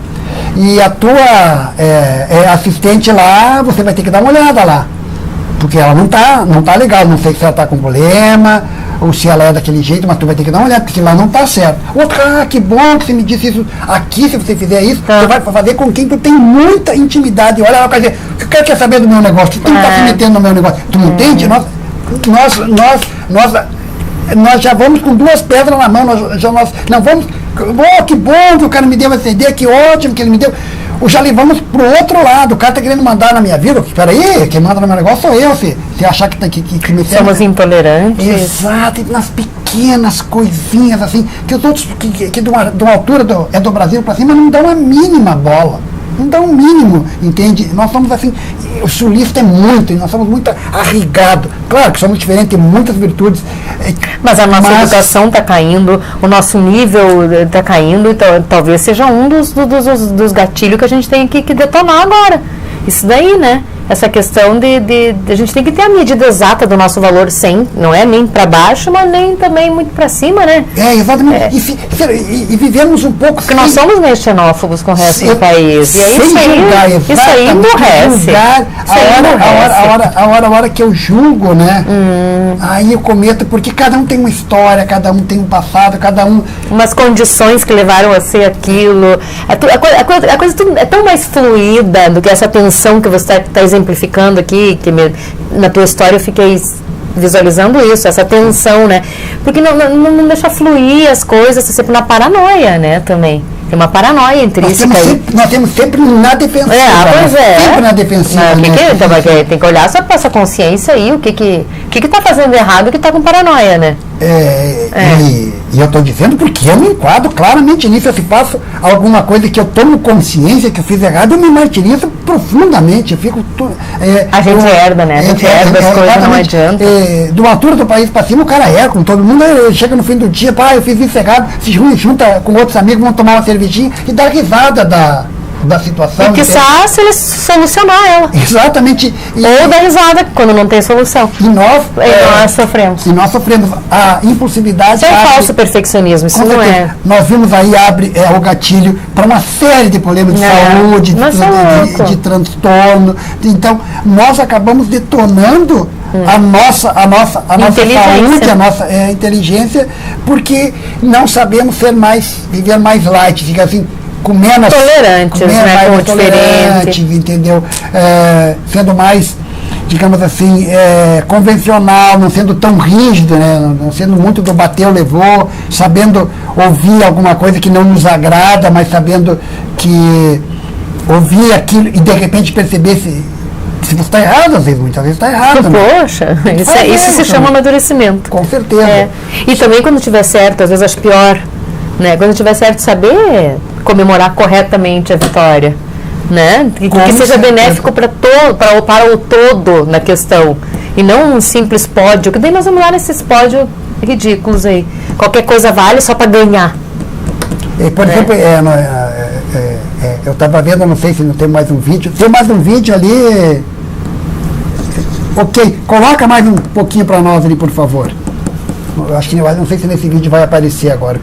e a tua assistente lá, você vai ter que dar uma olhada lá, porque ela não tá legal, não sei se ela está com problema ou se ela é daquele jeito, mas tu vai ter que dar uma olhada, porque lá não está certo. Outro, que bom que você me disse isso. Aqui, se você fizer isso, você vai fazer com quem tu tem muita intimidade. Olha, ela vai dizer, o que quer saber do meu negócio? Tu não está se metendo no meu negócio. Tu não entende? Nós já vamos com 2 pedras na mão, nós não vamos, que bom que o cara me deu essa ideia, que ótimo que ele me deu. Já levamos pro outro lado, o cara tá querendo mandar na minha vida, espera aí, quem manda no meu negócio sou eu, se achar que me somos intolerantes. Exato, e nas pequenas coisinhas assim, que os outros, que de uma altura do Brasil para cima, não dão a mínima bola. Não dá um mínimo, entende? Nós somos assim, o sulista é muito, nós somos muito arrigados. Claro que somos diferentes, tem muitas virtudes. Mas a nossa educação está caindo, o nosso nível está caindo, então talvez seja um dos gatilhos que a gente tem que detonar agora. Isso daí, né? Essa questão de a gente tem que ter a medida exata do nosso valor, sem, não é nem para baixo, mas nem também muito para cima, né? Exatamente. E vivemos um pouco... Porque nós somos meio xenófobos com o resto do país. E aí isso aí emburrece. A hora que eu julgo, né? Aí eu cometo, porque cada um tem uma história, cada um tem um passado, cada um... Umas condições que levaram a ser aquilo. A coisa é tão mais fluida do que essa tensão que você está exemplificando aqui, que na tua história eu fiquei visualizando isso, essa tensão, né? Porque não deixa fluir as coisas, você sempre na paranoia, né, também. Tem uma paranoia intrínseca aí. Nós temos sempre na defensiva. Pois é. Sempre na defensiva. Tem que olhar só para essa consciência aí, o que está fazendo errado, que está com paranoia, né? E eu estou dizendo porque eu me enquadro claramente nisso. Se faço alguma coisa que eu tomo consciência que eu fiz errado, eu me martirizo profundamente. Eu fico, a gente herda, né? A gente herda as coisas, não adianta. Do altura do país para cima, o cara com todo mundo, chega no fim do dia, eu fiz isso errado, se junta com outros amigos, vão tomar uma cervejinha e dá risada da situação. E quizá se ele solucionar ela. Exatamente. Ou dar risada quando não tem solução. E nós sofremos. E nós sofremos a impulsividade. Isso é falso perfeccionismo, isso não é. Nós vimos aí, abre o gatilho para uma série de problemas de saúde, de transtorno. Então, nós acabamos detonando a nossa saúde, a nossa inteligência, porque não sabemos viver mais light, fica assim, com menos tolerantes, né, mais tolerante, entendeu? Sendo mais, digamos assim, convencional, não sendo tão rígido, né? Não sendo muito do bateu, levou, sabendo ouvir alguma coisa que não nos agrada, mas sabendo que ouvir aquilo e de repente perceber se você está errado, às vezes, muitas vezes está errado. Poxa, isso se chama amadurecimento. Com certeza. E também quando tiver certo, às vezes acho pior, né? Quando tiver certo, saber comemorar corretamente a vitória, né? Que seja benéfico para o todo na questão, e não um simples pódio, que daí nós vamos lá nesses pódios ridículos aí. Qualquer coisa vale só para ganhar. Por exemplo, eu estava vendo, não sei se não tem mais um vídeo. Tem mais um vídeo ali. Ok, coloca mais um pouquinho para nós ali, por favor. Eu acho que não sei se nesse vídeo vai aparecer agora.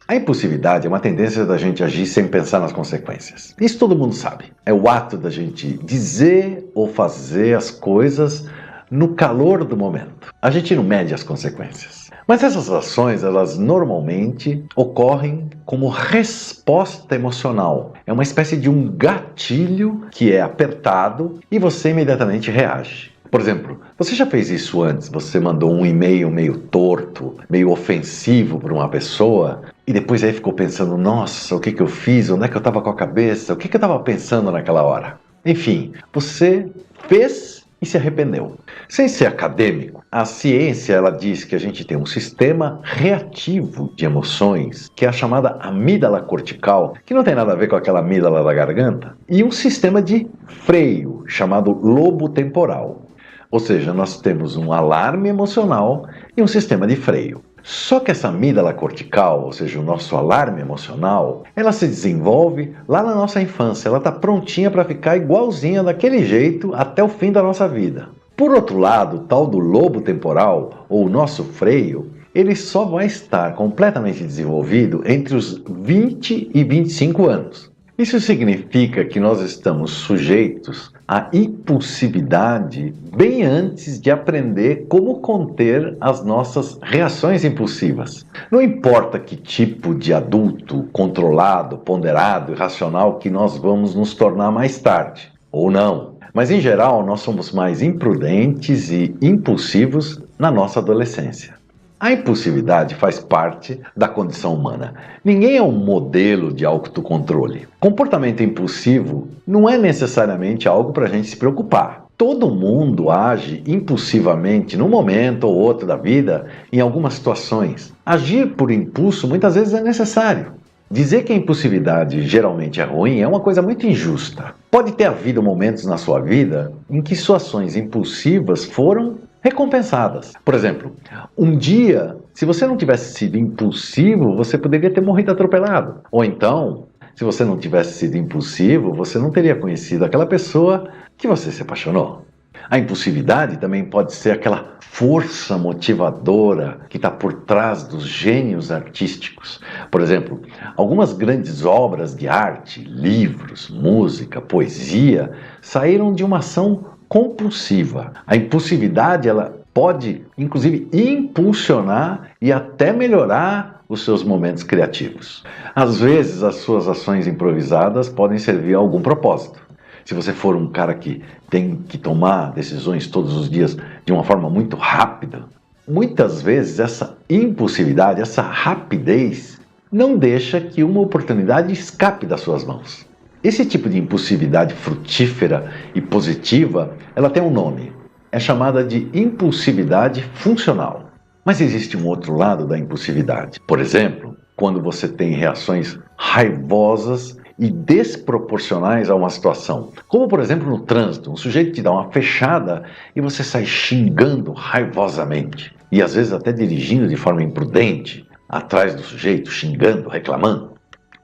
A impulsividade é uma tendência da gente agir sem pensar nas consequências. Isso todo mundo sabe. É o ato da gente dizer ou fazer as coisas no calor do momento. A gente não mede as consequências. Mas essas ações, elas normalmente ocorrem como resposta emocional. É uma espécie de um gatilho que é apertado e você imediatamente reage. Por exemplo, você já fez isso antes? Você mandou um e-mail meio torto, meio ofensivo para uma pessoa e depois aí ficou pensando, nossa, o que eu fiz? Onde é que eu estava com a cabeça? O que eu estava pensando naquela hora? Enfim, você fez e se arrependeu. Sem ser acadêmico, a ciência ela diz que a gente tem um sistema reativo de emoções, que é a chamada amígdala cortical, que não tem nada a ver com aquela amígdala da garganta, e um sistema de freio, chamado lobo temporal. Ou seja, nós temos um alarme emocional e um sistema de freio. Só que essa amígdala cortical, ou seja, o nosso alarme emocional, ela se desenvolve lá na nossa infância. Ela está prontinha para ficar igualzinha daquele jeito até o fim da nossa vida. Por outro lado, o tal do lobo temporal, ou o nosso freio, ele só vai estar completamente desenvolvido entre os 20 e 25 anos. Isso significa que nós estamos sujeitos à impulsividade bem antes de aprender como conter as nossas reações impulsivas. Não importa que tipo de adulto controlado, ponderado e racional que nós vamos nos tornar mais tarde, ou não. Mas em geral nós somos mais imprudentes e impulsivos na nossa adolescência. A impulsividade faz parte da condição humana. Ninguém é um modelo de autocontrole. Comportamento impulsivo não é necessariamente algo para a gente se preocupar. Todo mundo age impulsivamente num momento ou outro da vida em algumas situações. Agir por impulso muitas vezes é necessário. Dizer que a impulsividade geralmente é ruim é uma coisa muito injusta. Pode ter havido momentos na sua vida em que suas ações impulsivas foram recompensadas. Por exemplo, um dia, se você não tivesse sido impulsivo, você poderia ter morrido atropelado. Ou então, se você não tivesse sido impulsivo, você não teria conhecido aquela pessoa que você se apaixonou. A impulsividade também pode ser aquela força motivadora que está por trás dos gênios artísticos. Por exemplo, algumas grandes obras de arte, livros, música, poesia, saíram de uma ação compulsiva. A impulsividade ela pode, inclusive, impulsionar e até melhorar os seus momentos criativos. Às vezes, as suas ações improvisadas podem servir a algum propósito. Se você for um cara que tem que tomar decisões todos os dias de uma forma muito rápida, muitas vezes essa impulsividade, essa rapidez, não deixa que uma oportunidade escape das suas mãos. Esse tipo de impulsividade frutífera e positiva, ela tem um nome. É chamada de impulsividade funcional. Mas existe um outro lado da impulsividade. Por exemplo, quando você tem reações raivosas e desproporcionais a uma situação. Como, por exemplo, no trânsito, um sujeito te dá uma fechada e você sai xingando raivosamente. E às vezes até dirigindo de forma imprudente, atrás do sujeito, xingando, reclamando.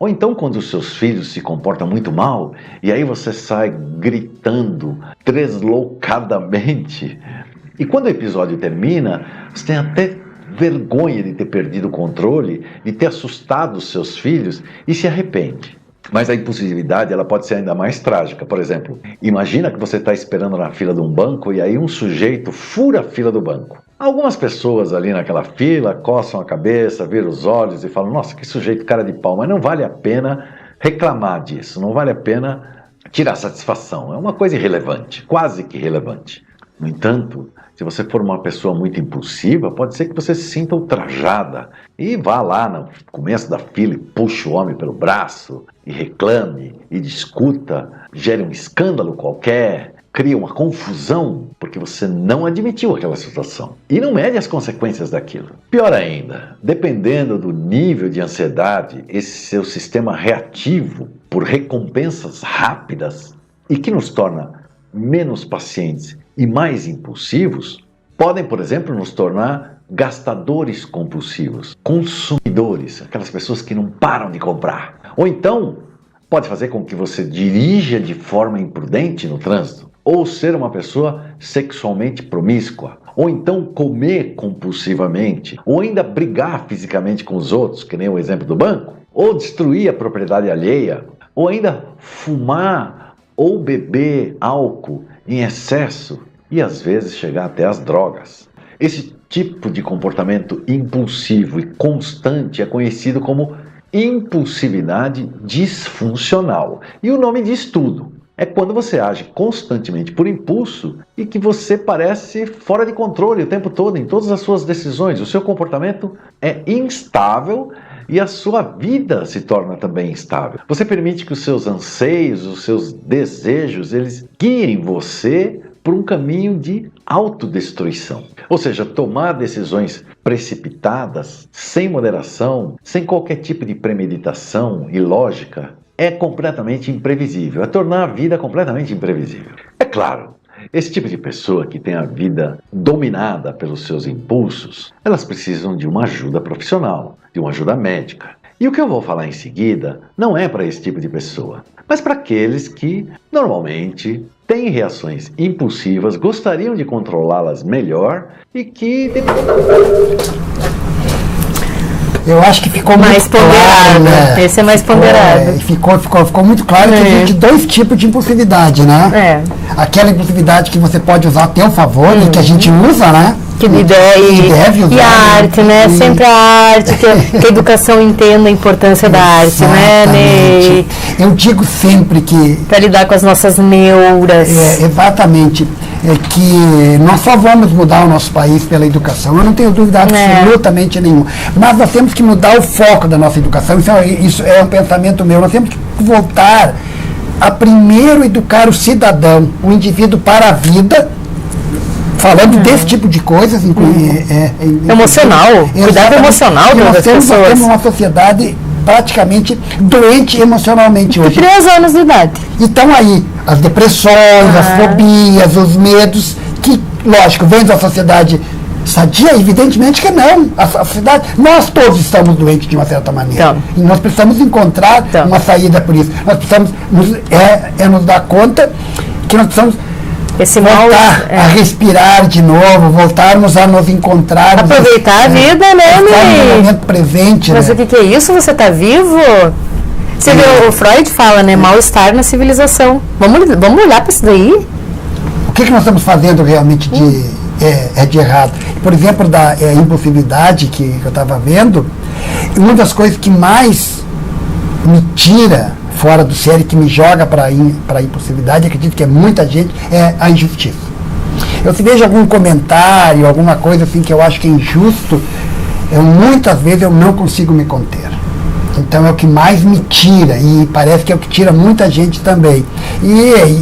Ou então quando os seus filhos se comportam muito mal e aí você sai gritando deslocadamente. E quando o episódio termina, você tem até vergonha de ter perdido o controle, de ter assustado os seus filhos e se arrepende. Mas a impulsividade ela pode ser ainda mais trágica. Por exemplo, imagina que você está esperando na fila de um banco e aí um sujeito fura a fila do banco. Algumas pessoas ali naquela fila coçam a cabeça, viram os olhos e falam, nossa, que sujeito cara de pau, mas não vale a pena reclamar disso, não vale a pena tirar satisfação, é uma coisa irrelevante, quase que irrelevante. No entanto, se você for uma pessoa muito impulsiva, pode ser que você se sinta ultrajada e vá lá no começo da fila e puxe o homem pelo braço e reclame e discuta, gere um escândalo qualquer, cria uma confusão porque você não admitiu aquela situação e não mede as consequências daquilo. Pior ainda, dependendo do nível de ansiedade, esse seu sistema reativo por recompensas rápidas e que nos torna menos pacientes e mais impulsivos, podem, por exemplo, nos tornar gastadores compulsivos, consumidores, aquelas pessoas que não param de comprar. Ou então, pode fazer com que você dirija de forma imprudente no trânsito, ou ser uma pessoa sexualmente promíscua, ou então comer compulsivamente, ou ainda brigar fisicamente com os outros, que nem o exemplo do banco, ou destruir a propriedade alheia, ou ainda fumar ou beber álcool em excesso e às vezes chegar até as drogas. Esse tipo de comportamento impulsivo e constante é conhecido como impulsividade disfuncional. E o nome diz tudo. É quando você age constantemente por impulso e que você parece fora de controle o tempo todo em todas as suas decisões. O seu comportamento é instável e a sua vida se torna também instável. Você permite que os seus anseios, os seus desejos, eles guiem você por um caminho de autodestruição. Ou seja, tomar decisões precipitadas, sem moderação, sem qualquer tipo de premeditação e lógica, é completamente imprevisível, é tornar a vida completamente imprevisível. É claro, esse tipo de pessoa que tem a vida dominada pelos seus impulsos, elas precisam de uma ajuda profissional, de uma ajuda médica. E o que eu vou falar em seguida não é para esse tipo de pessoa, mas para aqueles que, normalmente, têm reações impulsivas, gostariam de controlá-las melhor e que... Eu acho que ficou mais muito ponderado, claro, né? Esse é mais ponderado. Ficou muito claro que existe dois tipos de impulsividade, né? Aquela impulsividade que você pode usar a teu favor, e que a gente usa, né? Que deve usar, e a arte, né? Sempre a arte, que a educação entenda a importância da arte, né, Ney? Eu digo sempre que... Para lidar com as nossas neuras. Exatamente. É que nós só vamos mudar o nosso país pela educação. Eu não tenho dúvida absolutamente nenhuma. Mas nós temos que mudar o foco da nossa educação. Isso é um pensamento meu. Nós temos que voltar a primeiro educar o cidadão, o indivíduo para a vida, falando desse tipo de coisas. Emocional. Cuidado emocional das pessoas. Nós temos uma sociedade praticamente doente emocionalmente hoje. 3 anos de idade. Então aí, as depressões, as fobias, os medos, que, lógico, vem da sociedade sadia, evidentemente que não. A sociedade, nós todos estamos doentes de uma certa maneira. E nós precisamos encontrar uma saída por isso. Nós precisamos nos dar conta que nós precisamos voltar a respirar de novo, voltarmos a nos encontrar. Aproveitar a vida, né, no momento presente. Mas né? O que é isso? Você está vivo? Você vê, o Freud fala, né? Mal-estar na civilização. Vamos olhar para isso daí? O que nós estamos fazendo realmente de errado? Por exemplo, da impulsividade que eu estava vendo, uma das coisas que mais me tira fora do sério, que me joga para a impulsividade, acredito que é muita gente, é a injustiça. Eu se vejo algum comentário, alguma coisa assim que eu acho que é injusto, muitas vezes eu não consigo me conter. Então é o que mais me tira, e parece que é o que tira muita gente também.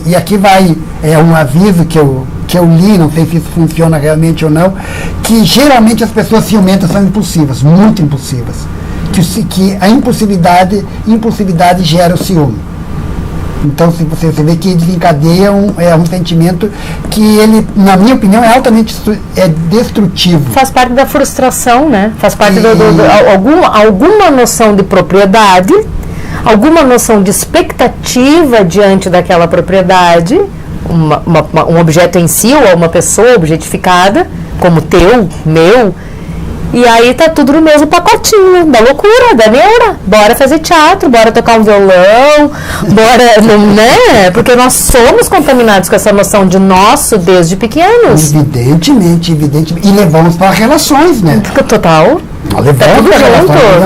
E aqui vai um aviso que eu li, não sei se isso funciona realmente ou não, que geralmente as pessoas ciumentas são impulsivas, muito impulsivas. Que a impulsividade gera o ciúme. Então, se você vê que desencadeia um sentimento que ele, na minha opinião, é altamente destrutivo. Faz parte da frustração, né? Faz parte de alguma noção de propriedade, alguma noção de expectativa diante daquela propriedade, um objeto em si, ou uma pessoa objetificada, como teu, meu. E aí tá tudo no mesmo pacotinho, da loucura, da neura. Bora fazer teatro, bora tocar um violão, bora, né? Porque nós somos contaminados com essa noção de nosso desde pequenos. Evidentemente. E levamos para relações, né? Total. Nós levamos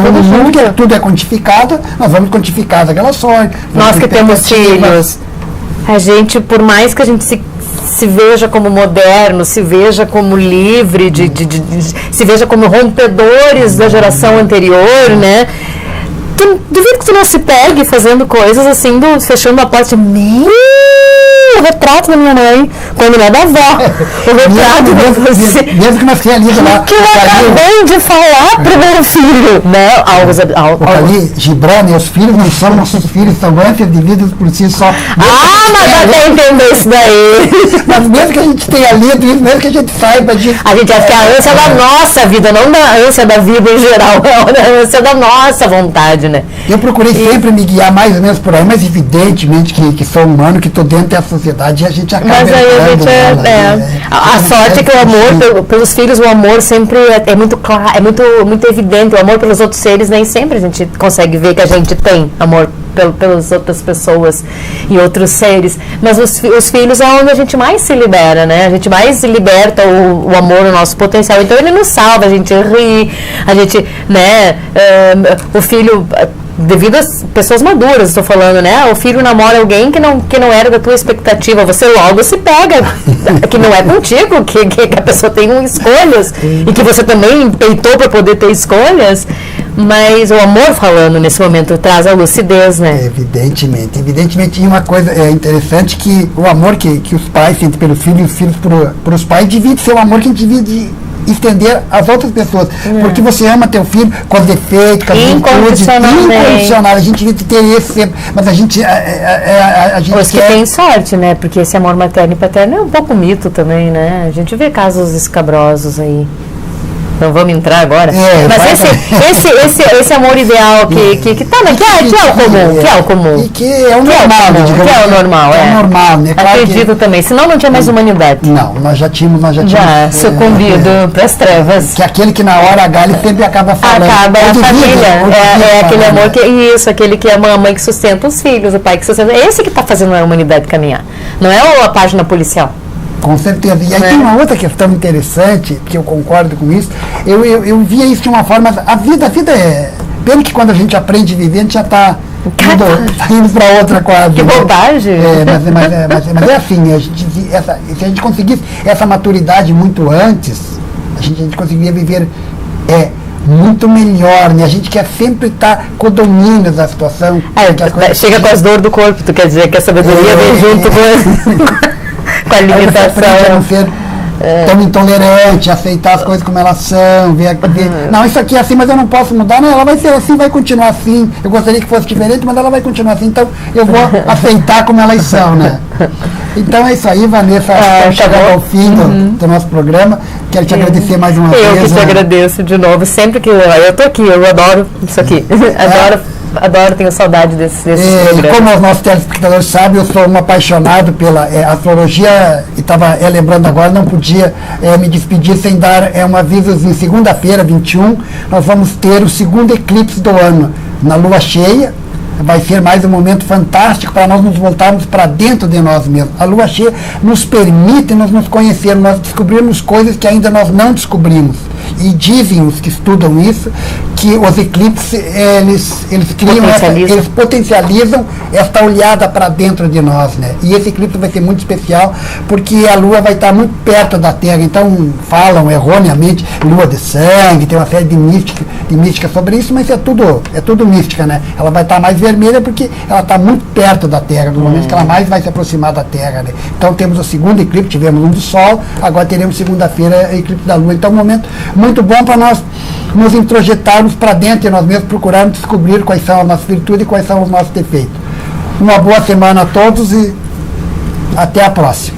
tudo junto. Tudo é quantificado, nós vamos quantificar as relações. Nós que temos filhos. A gente, por mais que a gente se veja como moderno, se veja como livre, se veja como rompedores da geração anterior, né? Duvido que tu não se pegue fazendo coisas assim, fechando a porta, o retrato da minha mãe, quando não é da avó. O retrato da você. Mesmo que nós realizamos lá. Que eu acabei de falar pro meu filho, né? Ali, Gibran, meus filhos não são nossos filhos, são ânsias de vida por si só. Mas até entender isso daí. Mas mesmo que a gente tenha lido isso, mesmo que a gente saiba disso. A gente acha que a ânsia da nossa vida, não da ânsia da vida em geral, é a ânsia da nossa vontade, né? Eu procurei sempre me guiar mais ou menos por aí, mas evidentemente que sou humano, que estou dentro dessa sociedade e a gente acaba. Mas aí a gente a sorte é que o amor pelos filhos, o amor sempre é muito claro, é muito evidente. O amor pelos outros seres, nem sempre a gente consegue ver que a gente tem amor pelas outras pessoas e outros seres, mas os filhos é onde a gente mais se libera, né? A gente mais liberta o amor, o nosso potencial. Então ele nos salva, a gente ri, a gente, né? O filho, devido às pessoas maduras, estou falando, né? O filho namora alguém que não era da tua expectativa, você logo se pega, que não é contigo, que a pessoa tem escolhas e que você também peitou para poder ter escolhas. Mas o amor, falando nesse momento, traz a lucidez, né? Evidentemente. E uma coisa interessante, que o amor que os pais sentem pelos filhos e os filhos para os pais divide ser o amor que a gente divide estender às outras pessoas. Porque você ama teu filho com os defeitos, com as virtudes, incondicional. A gente devia ter esse sempre. Mas a gente os que tem sorte, né? Porque esse amor materno e paterno é um pouco mito também, né? A gente vê casos escabrosos aí. Não vamos entrar agora. Mas esse amor ideal que tá, né? Que é o comum. E que é o normal. Que é o normal, é. O normal, né? Claro. Acredito também. Senão não tinha mais humanidade. Não, nós já tínhamos sucumbido para as trevas. Que aquele que na hora H ele sempre acaba falando. Acaba a família. É aquele amor que... Isso, aquele que ama a mãe que sustenta os filhos, o pai que sustenta... É esse que está fazendo a humanidade caminhar. Não é a página policial. Com certeza. E aí tem uma outra questão interessante, que eu concordo com isso. Eu via isso de uma forma... A vida é... Pelo que quando a gente aprende a viver, a gente já está indo para outra quase. Que bobagem! Mas é assim, se a gente conseguisse essa maturidade muito antes, a gente conseguiria viver muito melhor, né? A gente quer sempre estar com o domínio da situação. Chega com as dores do corpo, tu quer dizer que a sabedoria vem junto com a limitação. Tão intolerante, aceitar as coisas como elas são, não, isso aqui é assim, mas eu não posso mudar, não, ela vai ser assim, vai continuar assim, eu gostaria que fosse diferente, mas ela vai continuar assim, então eu vou aceitar como elas são, né? Então é isso aí, Vanessa, estamos chegando ao fim do nosso programa, quero te agradecer mais uma vez. Eu que te agradeço de novo, sempre que eu tô aqui, eu adoro isso aqui, adoro, tenho saudade desse programa. Como os nossos telespectadores sabem, eu sou um apaixonado pela astrologia, e estava lembrando agora, não podia me despedir sem dar um avisozinho. Segunda-feira, 21, nós vamos ter o segundo eclipse do ano, na lua cheia. Vai ser mais um momento fantástico para nós nos voltarmos para dentro de nós mesmos. A lua cheia nos permite nos conhecermos, nós descobrirmos coisas que ainda nós não descobrimos. E dizem os que estudam isso, que os eclipses, eles criam eles potencializam esta olhada para dentro de nós, né? E esse eclipse vai ser muito especial, porque a Lua vai estar muito perto da Terra, então falam erroneamente lua de sangue, tem uma série de mística sobre isso, mas é tudo mística, né? Ela vai estar mais vermelha porque ela está muito perto da Terra, no momento que ela mais vai se aproximar da Terra, né? Então temos o segundo eclipse, tivemos um do Sol, agora teremos segunda-feira eclipse da Lua. Então é um momento muito bom para nós nos introjetarmos para dentro de nós mesmos, procurarmos descobrir quais são as nossas virtudes e quais são os nossos defeitos. Uma boa semana a todos e até a próxima.